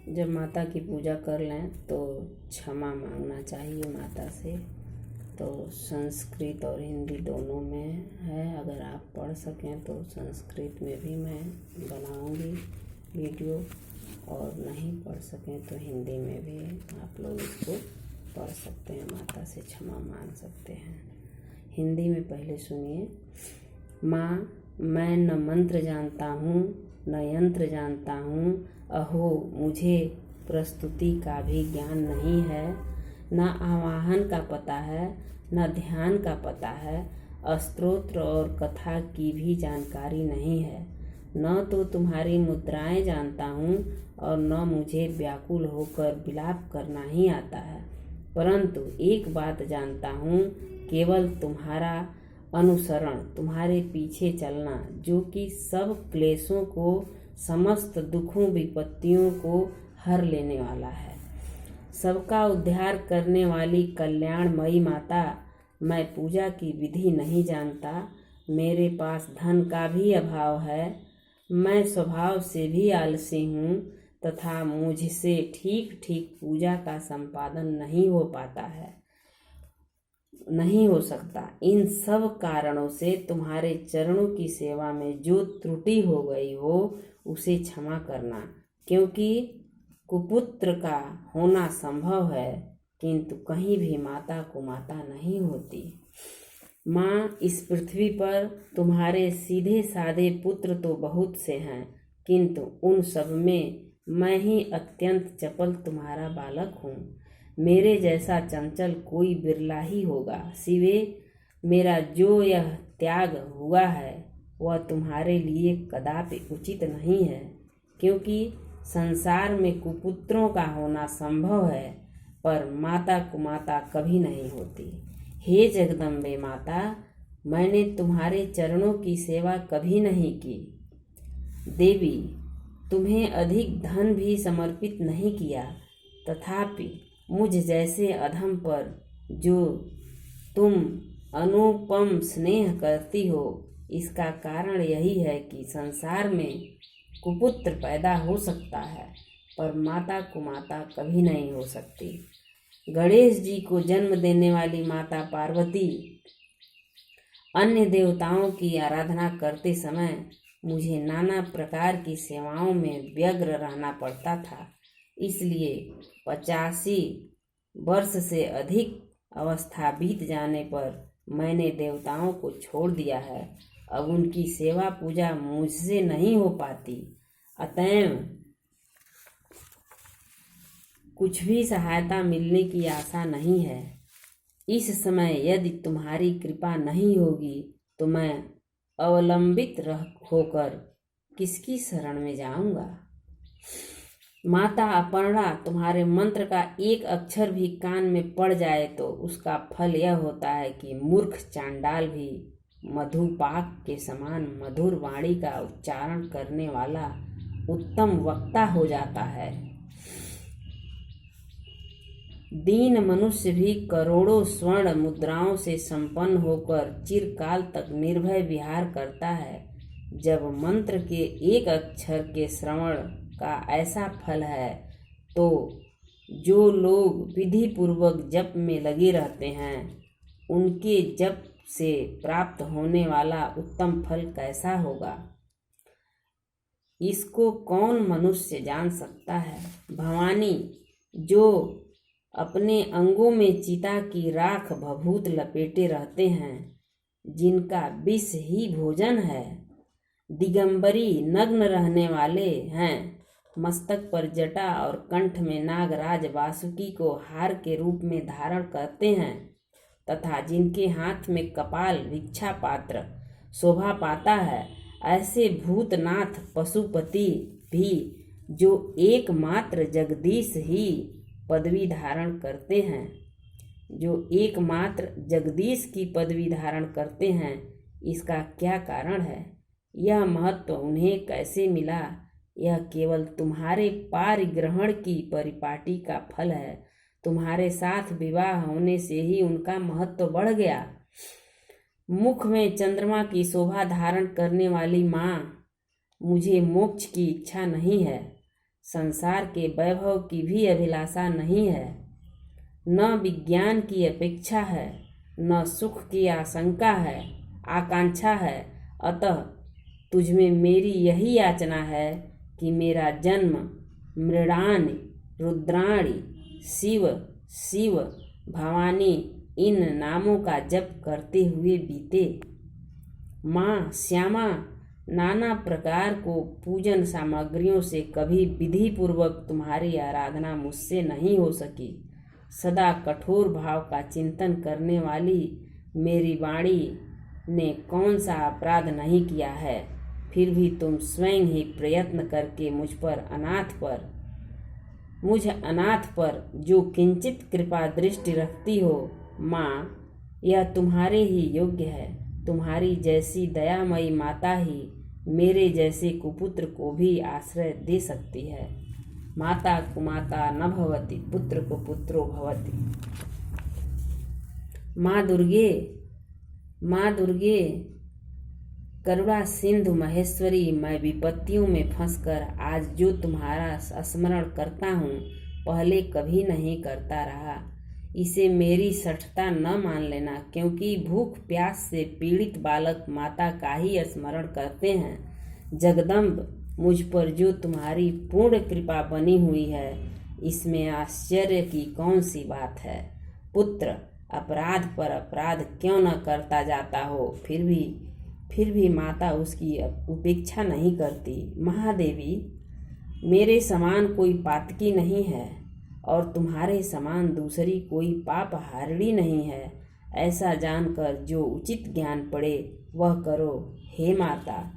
जब माता की पूजा कर लें तो क्षमा मांगना चाहिए माता से। तो संस्कृत और हिंदी दोनों में है, अगर आप पढ़ सकें तो संस्कृत में भी मैं बनाऊंगी वीडियो, और नहीं पढ़ सकें तो हिंदी में भी आप लोग इसको पढ़ सकते हैं, माता से क्षमा मांग सकते हैं। हिंदी में पहले सुनिए। माँ, मैं न मंत्र जानता हूँ न यंत्र जानता हूँ, अहो मुझे प्रस्तुति का भी ज्ञान नहीं है, न आवाहन का पता है न ध्यान का पता है, स्तोत्र और कथा की भी जानकारी नहीं है, न तो तुम्हारी मुद्राएं जानता हूँ और न मुझे व्याकुल होकर विलाप करना ही आता है, परंतु एक बात जानता हूँ, केवल तुम्हारा अनुसरण, तुम्हारे पीछे चलना, जो कि सब क्लेशों को, समस्त दुखों विपत्तियों को हर लेने वाला है। सबका उद्धार करने वाली कल्याणमयी माता, मैं पूजा की विधि नहीं जानता, मेरे पास धन का भी अभाव है, मैं स्वभाव से भी आलसी हूँ तथा मुझसे ठीक ठीक पूजा का संपादन नहीं हो सकता। इन सब कारणों से तुम्हारे चरणों की सेवा में जो त्रुटि हो गई हो उसे क्षमा करना, क्योंकि कुपुत्र का होना संभव है किंतु कहीं भी माता को माता नहीं होती। माँ, इस पृथ्वी पर तुम्हारे सीधे साधे पुत्र तो बहुत से हैं, किंतु उन सब में मैं ही अत्यंत चपल तुम्हारा बालक हूँ। मेरे जैसा चंचल कोई बिरला ही होगा। सिवे मेरा जो यह त्याग हुआ है वह तुम्हारे लिए कदापि उचित नहीं है, क्योंकि संसार में कुपुत्रों का होना संभव है पर माता कुमाता कभी नहीं होती। हे जगदम्बे माता, मैंने तुम्हारे चरणों की सेवा कभी नहीं की। देवी, तुम्हें अधिक धन भी समर्पित नहीं किया, तथापि मुझ जैसे अधम पर जो तुम अनुपम स्नेह करती हो, इसका कारण यही है कि संसार में कुपुत्र पैदा हो सकता है पर माता कुमाता कभी नहीं हो सकती। गणेश जी को जन्म देने वाली माता पार्वती अन्य देवताओं की आराधना करते समय मुझे नाना प्रकार की सेवाओं में व्यग्र रहना पड़ता था, इसलिए 85 वर्ष से अधिक अवस्था बीत जाने पर मैंने देवताओं को छोड़ दिया है। अब उनकी सेवा पूजा मुझसे नहीं हो पाती, अतएव कुछ भी सहायता मिलने की आशा नहीं है। इस समय यदि तुम्हारी कृपा नहीं होगी तो मैं अवलंबित होकर किसकी शरण में जाऊंगा। माता अपर्णा, तुम्हारे मंत्र का एक अक्षर भी कान में पड़ जाए तो उसका फल यह होता है कि मूर्ख चांडाल भी मधुपाक के समान मधुर वाणी का उच्चारण करने वाला उत्तम वक्ता हो जाता है। दीन मनुष्य भी करोड़ों स्वर्ण मुद्राओं से संपन्न होकर चिरकाल तक निर्भय विहार करता है। जब मंत्र के एक अक्षर के श्रवण का ऐसा फल है तो जो लोग विधि पूर्वक जप में लगे रहते हैं उनके जप से प्राप्त होने वाला उत्तम फल कैसा होगा, इसको कौन मनुष्य जान सकता है। भवानी, जो अपने अंगों में चिता की राख भभूत लपेटे रहते हैं, जिनका विष ही भोजन है, दिगंबरी नग्न रहने वाले हैं, मस्तक पर जटा और कंठ में नागराज वासुकी को हार के रूप में धारण करते हैं तथा जिनके हाथ में कपाल भिक्षा पात्र शोभा पाता है, ऐसे भूतनाथ पशुपति भी जो एकमात्र जगदीश ही पदवी धारण करते हैं, जो एकमात्र जगदीश की पदवी धारण करते हैं, इसका क्या कारण है। यह महत्व उन्हें कैसे मिला, यह केवल तुम्हारे पारिग्रहण की परिपाटी का फल है। तुम्हारे साथ विवाह होने से ही उनका महत्व बढ़ गया। मुख में चंद्रमा की शोभा धारण करने वाली माँ, मुझे मोक्ष की इच्छा नहीं है। संसार के वैभव की भी अभिलाषा नहीं है, न विज्ञान की अपेक्षा है, न सुख की आकांक्षा है। अतः तुझमें मेरी यही याचना है कि मेरा जन्म मृडानी, रुद्राणी, शिव, शिव, भवानी इन नामों का जप करते हुए बीते। माँ श्यामा, नाना प्रकार को पूजन सामग्रियों से कभी विधि पूर्वक तुम्हारी आराधना मुझसे नहीं हो सकी। सदा कठोर भाव का चिंतन करने वाली मेरी वाणी ने कौन सा अपराध नहीं किया है, फिर भी तुम स्वयं ही प्रयत्न करके मुझ अनाथ पर जो किंचित कृपा दृष्टि रखती हो। माँ, यह तुम्हारे ही योग्य है। तुम्हारी जैसी दयामयी माता ही मेरे जैसे कुपुत्र को भी आश्रय दे सकती है। माता कुमाता न भवति, पुत्र को पुत्रो भवति। माँ दुर्गे, करुणा सिंधु महेश्वरी, मैं विपत्तियों में फंसकर आज जो तुम्हारा स्मरण करता हूँ, पहले कभी नहीं करता रहा। इसे मेरी सठता न मान लेना, क्योंकि भूख प्यास से पीड़ित बालक माता का ही स्मरण करते हैं। जगदम्ब, मुझ पर जो तुम्हारी पूर्ण कृपा बनी हुई है, इसमें आश्चर्य की कौन सी बात है। पुत्र अपराध पर अपराध क्यों न करता जाता हो, फिर भी माता उसकी उपेक्षा नहीं करती। महादेवी, मेरे समान कोई पातकी नहीं है और तुम्हारे समान दूसरी कोई पापहारिणी नहीं है। ऐसा जानकर जो उचित ज्ञान पड़े वह करो। हे माता,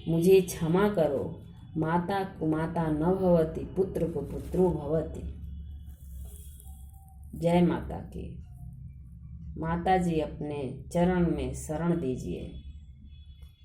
मुझे क्षमा करो। माता कुमाता न भवति, पुत्र को पुत्रो भवति। जय माता की। माता जी अपने चरण में शरण दीजिए।